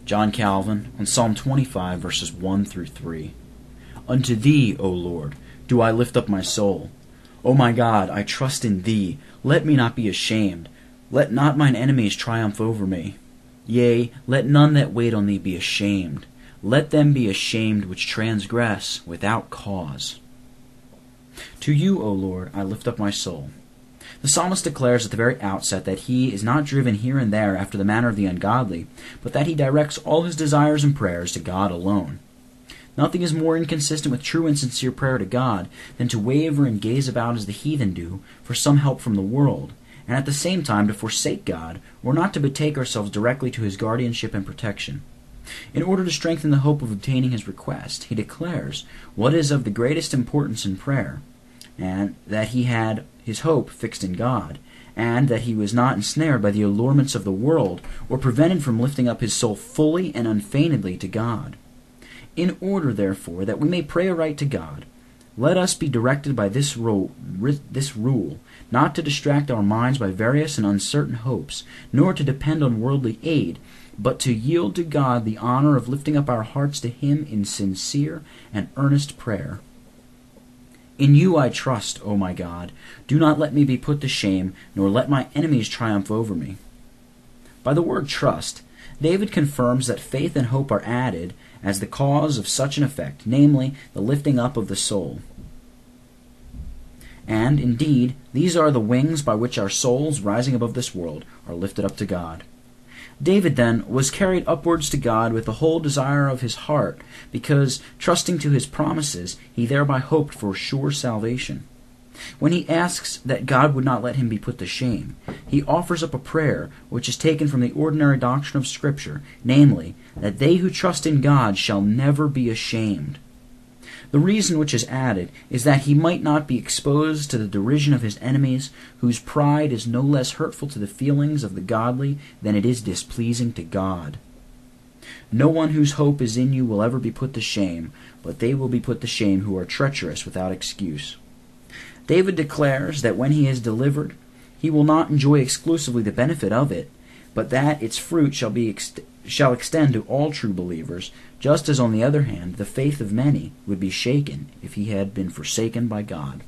John Calvin, on Psalm 25, verses 1 through 3. Unto Thee, O Lord, do I lift up my soul. O my God, I trust in Thee. Let me not be ashamed. Let not mine enemies triumph over me. Yea, let none that wait on Thee be ashamed. Let them be ashamed which transgress without cause. To You, O Lord, I lift up my soul. The psalmist declares at the very outset that he is not driven here and there after the manner of the ungodly, but that he directs all his desires and prayers to God alone. Nothing is more inconsistent with true and sincere prayer to God than to waver and gaze about as the heathen do for some help from the world, and at the same time to forsake God, or not to betake ourselves directly to His guardianship and protection. In order to strengthen the hope of obtaining his request, he declares what is of the greatest importance in prayer, and that he had his hope fixed in God, and that he was not ensnared by the allurements of the world, or prevented from lifting up his soul fully and unfeignedly to God. In order, therefore, that we may pray aright to God, let us be directed by this rule, not to distract our minds by various and uncertain hopes, nor to depend on worldly aid, but to yield to God the honor of lifting up our hearts to Him in sincere and earnest prayer. In You I trust, O my God. Do not let me be put to shame, nor let my enemies triumph over me. By the word trust, David confirms that faith and hope are added as the cause of such an effect, namely, the lifting up of the soul. And, indeed, these are the wings by which our souls, rising above this world, are lifted up to God. David, then, was carried upwards to God with the whole desire of his heart, because, trusting to His promises, he thereby hoped for sure salvation. When he asks that God would not let him be put to shame, he offers up a prayer which is taken from the ordinary doctrine of Scripture, namely, that they who trust in God shall never be ashamed. The reason which is added is that he might not be exposed to the derision of his enemies, whose pride is no less hurtful to the feelings of the godly than it is displeasing to God. No one whose hope is in You will ever be put to shame, but they will be put to shame who are treacherous without excuse. David declares that when he is delivered, he will not enjoy exclusively the benefit of it, but that its fruit shall extend to all true believers, just as, on the other hand, the faith of many would be shaken if he had been forsaken by God.